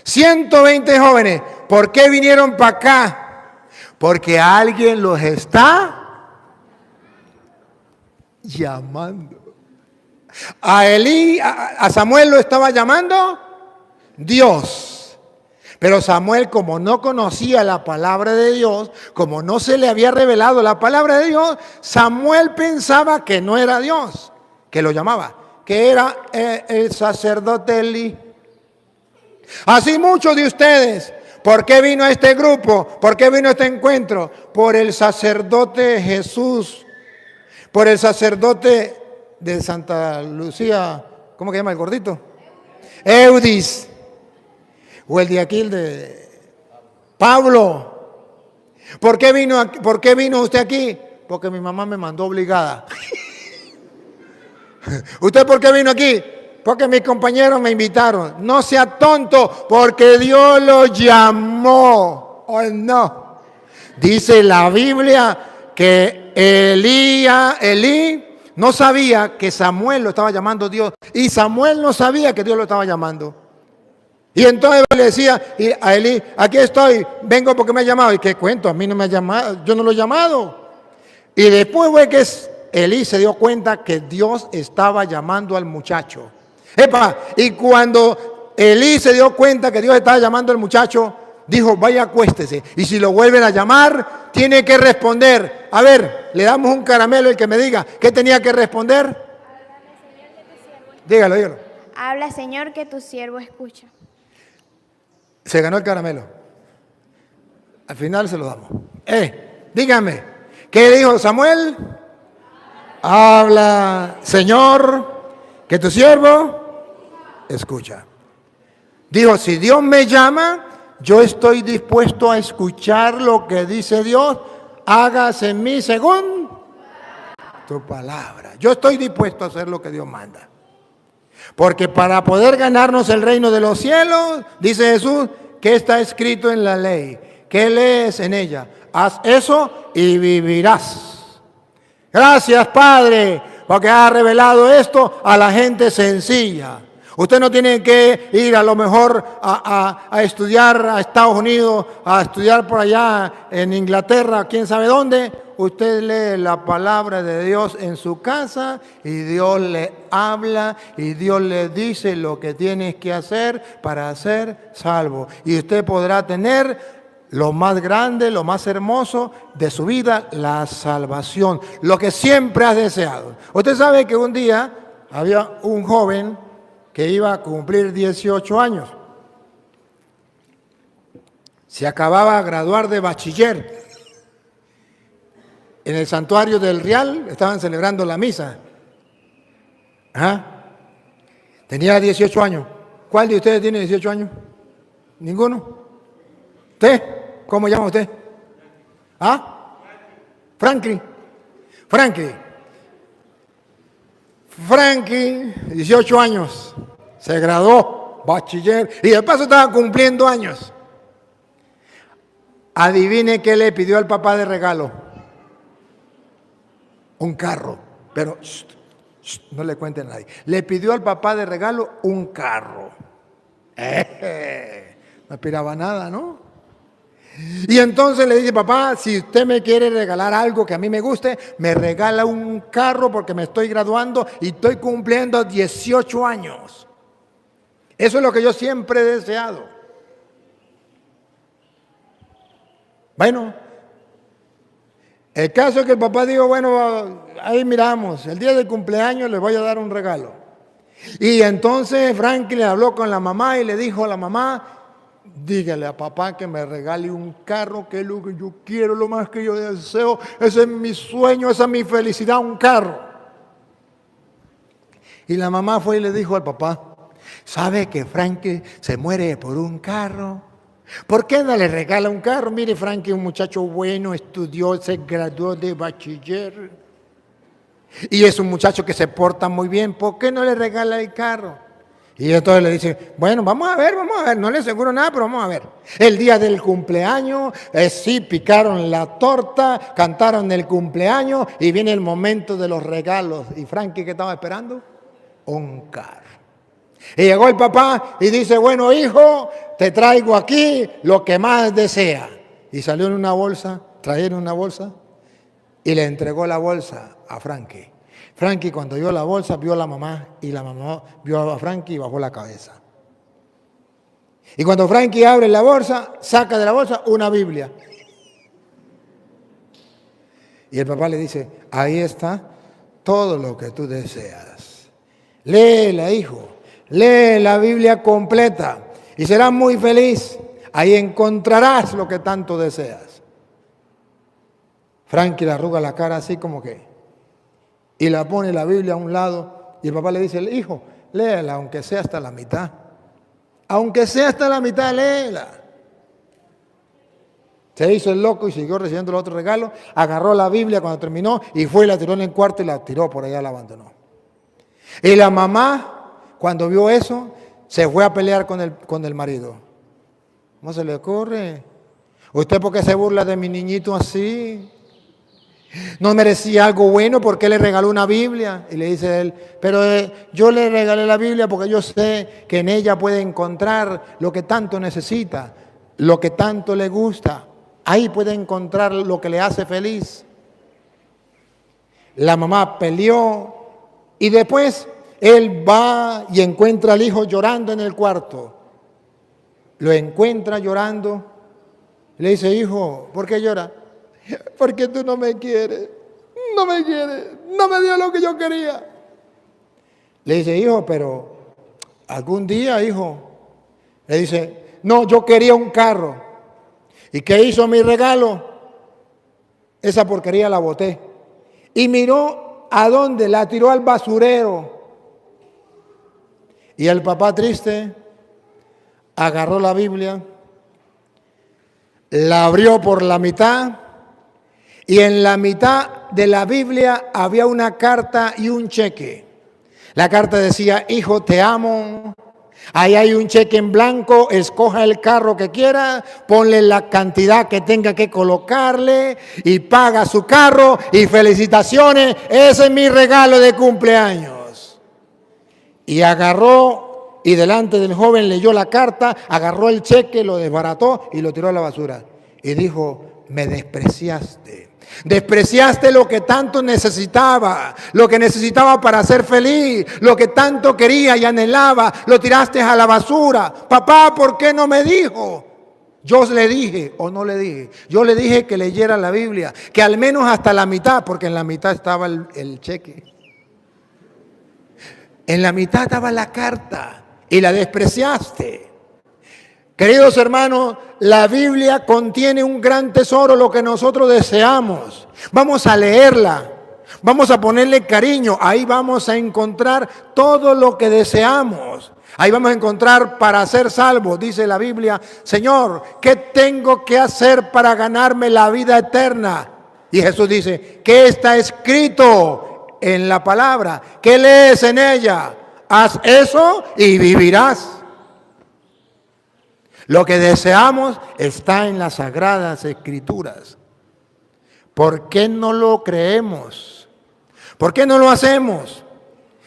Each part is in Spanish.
120 jóvenes. ¿Por qué vinieron para acá? Porque alguien los está llamando. A Samuel lo estaba llamando Dios. Pero Samuel, como no conocía la palabra de Dios, como no se le había revelado la palabra de Dios, Samuel pensaba que no era Dios, que lo llamaba, que era el sacerdote Elí. Así muchos de ustedes, ¿por qué vino a este grupo? ¿Por qué vino a este encuentro? Por el sacerdote Jesús, por el sacerdote de Santa Lucía, ¿cómo que llama el gordito? Eudis. O el de aquí, el de Pablo. ¿Por qué vino usted aquí? Porque mi mamá me mandó obligada. ¿Usted por qué vino aquí? Porque mis compañeros me invitaron. No sea tonto, porque Dios lo llamó. ¿O no? Dice la Biblia que Elí no sabía que Samuel lo estaba llamando Dios. Y Samuel no sabía que Dios lo estaba llamando. Y entonces le decía a Elí, aquí estoy, vengo porque me ha llamado. ¿Y qué cuento? A mí no me ha llamado, yo no lo he llamado. Y después fue que Elí se dio cuenta que Dios estaba llamando al muchacho. Y cuando Elí se dio cuenta que Dios estaba llamando al muchacho, dijo, vaya, acuéstese. Y si lo vuelven a llamar, tiene que responder. A ver, le damos un caramelo el que me diga, ¿qué tenía que responder? Dígalo. Habla, Señor, que tu siervo escucha. Se ganó el caramelo. Al final se lo damos. Dígame, ¿qué dijo Samuel? Habla, Señor, que tu siervo escucha. Dijo, si Dios me llama, yo estoy dispuesto a escuchar lo que dice Dios. Hágase en mí según tu palabra. Yo estoy dispuesto a hacer lo que Dios manda. Porque para poder ganarnos el reino de los cielos, dice Jesús, que está escrito en la ley. ¿Qué lees en ella? Haz eso y vivirás. Gracias, Padre, porque ha revelado esto a la gente sencilla. Usted no tiene que ir a lo mejor a estudiar a Estados Unidos, a estudiar por allá en Inglaterra, quién sabe dónde. Usted lee la palabra de Dios en su casa y Dios le habla y Dios le dice lo que tienes que hacer para ser salvo. Y usted podrá tener lo más grande, lo más hermoso de su vida, la salvación, lo que siempre has deseado. Usted sabe que un día había un joven que iba a cumplir 18 años. Se acababa de graduar de bachiller. En el santuario del Real estaban celebrando la misa. Tenía 18 años. ¿Cuál de ustedes tiene 18 años? ¿Ninguno? ¿Usted? ¿Cómo llama usted? Franklin. Frankie, 18 años, se graduó, bachiller, y de paso estaba cumpliendo años. Adivine qué le pidió al papá de regalo. Un carro, pero no le cuenten a nadie. Le pidió al papá de regalo un carro. No esperaba nada, ¿no? Y entonces le dice, papá, si usted me quiere regalar algo que a mí me guste, me regala un carro porque me estoy graduando y estoy cumpliendo 18 años. Eso es lo que yo siempre he deseado. Bueno, el caso es que el papá dijo, bueno, ahí miramos, el día del cumpleaños le voy a dar un regalo. Y entonces Franklin le habló con la mamá y le dijo a la mamá, dígale a papá que me regale un carro, que es lo que yo quiero, lo más que yo deseo. Ese es mi sueño, esa es mi felicidad, un carro. Y la mamá fue y le dijo al papá, ¿sabe que Frankie se muere por un carro? ¿Por qué no le regala un carro? Mire, Frankie es un muchacho bueno, estudió, se graduó de bachiller. Y es un muchacho que se porta muy bien. ¿Por qué no le regala el carro? Y entonces le dice, bueno, vamos a ver, no le aseguro nada, pero vamos a ver. El día del cumpleaños, sí, picaron la torta, cantaron el cumpleaños y viene el momento de los regalos. ¿Y Frankie qué estaba esperando? Un carro. Y llegó el papá y dice, bueno, hijo, te traigo aquí lo que más desea. Y salió en una bolsa, trajeron una bolsa y le entregó la bolsa a Frankie. Frankie, cuando vio la bolsa, vio a la mamá y la mamá vio a Frankie y bajó la cabeza. Y cuando Frankie abre la bolsa, saca de la bolsa una Biblia. Y el papá le dice, ahí está todo lo que tú deseas. Léela, hijo. Lee la Biblia completa y serás muy feliz. Ahí encontrarás lo que tanto deseas. Frankie le arruga la cara así como que, y la pone la Biblia a un lado, y el papá le dice, hijo, léela aunque sea hasta la mitad. Aunque sea hasta la mitad, léela. Se hizo el loco y siguió recibiendo el otro regalo, agarró la Biblia cuando terminó y fue y la tiró en el cuarto y la tiró por allá, la abandonó. Y la mamá, cuando vio eso, se fue a pelear con el marido. ¿Cómo se le ocurre? ¿Usted por qué se burla de mi niñito así? ¿No merecía algo bueno porque le regaló una Biblia? Y le dice él, pero yo le regalé la Biblia porque yo sé que en ella puede encontrar lo que tanto necesita, lo que tanto le gusta. Ahí puede encontrar lo que le hace feliz. La mamá peleó y después él va y encuentra al hijo llorando en el cuarto. Lo encuentra llorando. Le dice, hijo, ¿por qué llora? Porque tú no me quieres. No me quieres. No me dio lo que yo quería. Le dice, hijo, pero algún día, hijo. Le dice, no, yo quería un carro. ¿Y qué hizo mi regalo? Esa porquería la boté. Y miró a dónde, la tiró al basurero. Y el papá triste agarró la Biblia, la abrió por la mitad y en la mitad de la Biblia había una carta y un cheque. La carta decía, hijo, te amo. Ahí hay un cheque en blanco, escoja el carro que quiera, ponle la cantidad que tenga que colocarle y paga su carro y felicitaciones, ese es mi regalo de cumpleaños. Y agarró y delante del joven leyó la carta, agarró el cheque, lo desbarató y lo tiró a la basura. Y dijo, me despreciaste. Despreciaste lo que tanto necesitaba, lo que necesitaba para ser feliz, lo que tanto quería y anhelaba, lo tiraste a la basura. Papá, ¿por qué no me dijo? Yo le dije o no le dije. Yo le dije que leyera la Biblia, que al menos hasta la mitad, porque en la mitad estaba el cheque. En la mitad estaba la carta y la despreciaste. Queridos hermanos, la Biblia contiene un gran tesoro, lo que nosotros deseamos. Vamos a leerla, vamos a ponerle cariño, ahí vamos a encontrar todo lo que deseamos. Ahí vamos a encontrar para ser salvos, dice la Biblia, Señor, ¿qué tengo que hacer para ganarme la vida eterna? Y Jesús dice, ¿qué está escrito en la palabra? ¿Qué lees en ella? Haz eso y vivirás. Lo que deseamos está en las Sagradas Escrituras. ¿Por qué no lo creemos? ¿Por qué no lo hacemos?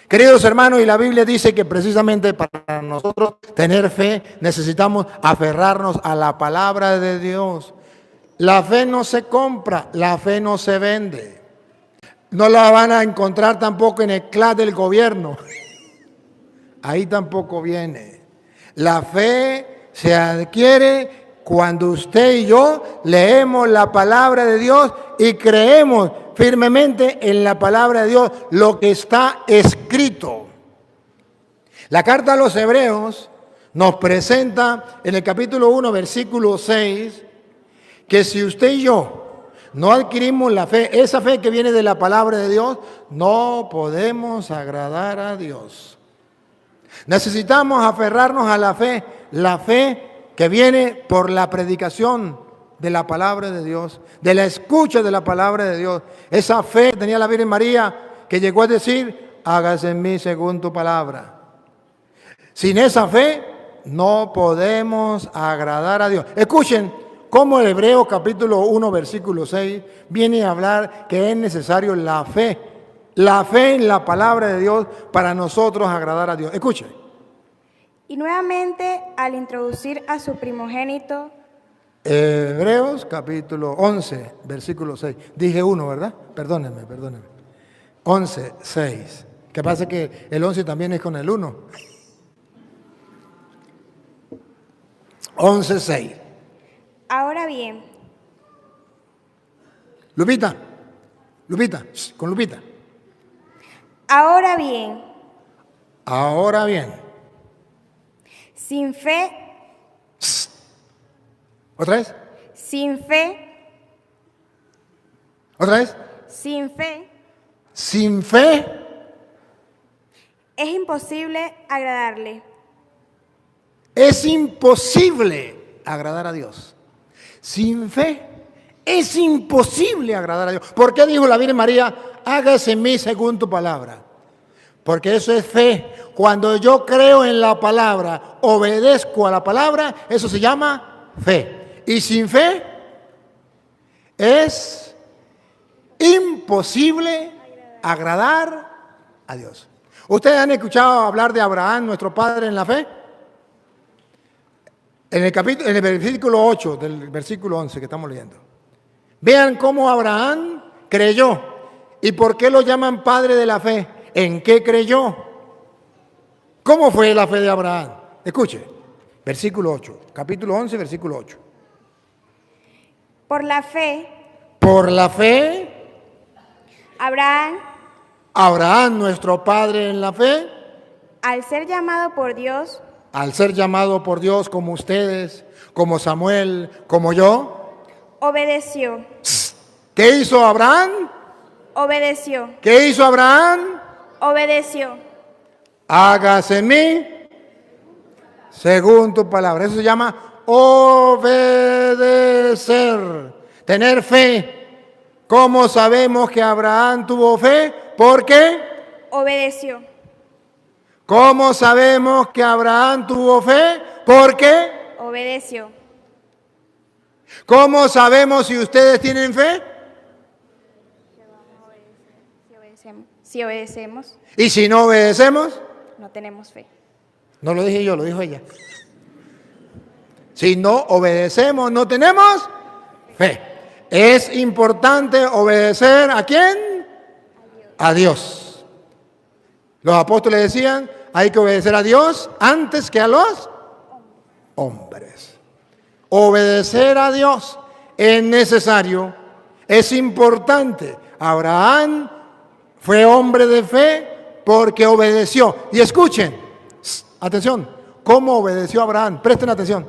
Queridos hermanos, y la Biblia dice que precisamente para nosotros tener fe necesitamos aferrarnos a la palabra de Dios. La fe no se compra, la fe no se vende. No la van a encontrar tampoco en el CLAS del gobierno. Ahí tampoco viene. La fe se adquiere cuando usted y yo leemos la palabra de Dios y creemos firmemente en la palabra de Dios, lo que está escrito. La carta a los Hebreos nos presenta en el capítulo 1, versículo 6, que si usted y yo no adquirimos la fe, esa fe que viene de la palabra de Dios, no podemos agradar a Dios. Necesitamos aferrarnos a la fe que viene por la predicación de la palabra de Dios, de la escucha de la palabra de Dios. Esa fe tenía la Virgen María que llegó a decir, hágase en mí según tu palabra. Sin esa fe no podemos agradar a Dios. Escuchen cómo el Hebreo capítulo 1 versículo 6 viene a hablar que es necesario la fe en la palabra de Dios para nosotros agradar a Dios. Escuchen, Y nuevamente, al introducir a su primogénito, Hebreos capítulo 11, versículo 6. Dije 1, ¿verdad? Perdónenme. 11, 6. Que pasa que el 11 también es con el 1. 11, 6. ahora bien, Lupita, con Lupita. ahora bien, Ahora bien. sin fe, ¿Otra vez? sin fe, ¿Otra vez? sin fe, Sin fe es imposible agradarle. es imposible agradar a Dios. Sin fe es imposible agradar a Dios. ¿Por qué dijo la Virgen María, hágase en mí según tu palabra? Porque eso es fe. Cuando yo creo en la palabra, obedezco a la palabra, eso se llama fe. Y sin fe es imposible agradar a Dios. ¿Ustedes han escuchado hablar de Abraham, nuestro padre en la fe? En el versículo 8 del versículo 11 que estamos leyendo. Vean cómo Abraham creyó. ¿Y por qué lo llaman padre de la fe? ¿En qué creyó? ¿Cómo fue la fe de Abraham? Escuche, versículo 8, capítulo 11, versículo 8. Por la fe, Abraham, nuestro padre en la fe, al ser llamado por Dios, como ustedes, como Samuel, como yo, obedeció. ¿qué hizo Abraham? Obedeció. ¿Qué hizo Abraham? Obedeció. Hágase en mí según tu palabra. Eso se llama obedecer, tener fe. ¿Cómo sabemos que Abraham tuvo fe? ¿Por qué? Obedeció. ¿Cómo sabemos que Abraham tuvo fe? ¿Por qué? Obedeció. ¿Cómo sabemos si ustedes tienen fe? Si obedecemos, ¿Y si no obedecemos? no tenemos fe. No lo dije yo, lo dijo ella. Si no obedecemos, no tenemos fe. Es importante obedecer ¿a quién? A Dios. Los apóstoles decían, hay que obedecer a Dios antes que a los hombres. Obedecer a Dios es necesario, es importante. Abraham fue hombre de fe porque obedeció. Y escuchen, atención, ¿cómo obedeció Abraham? Presten atención.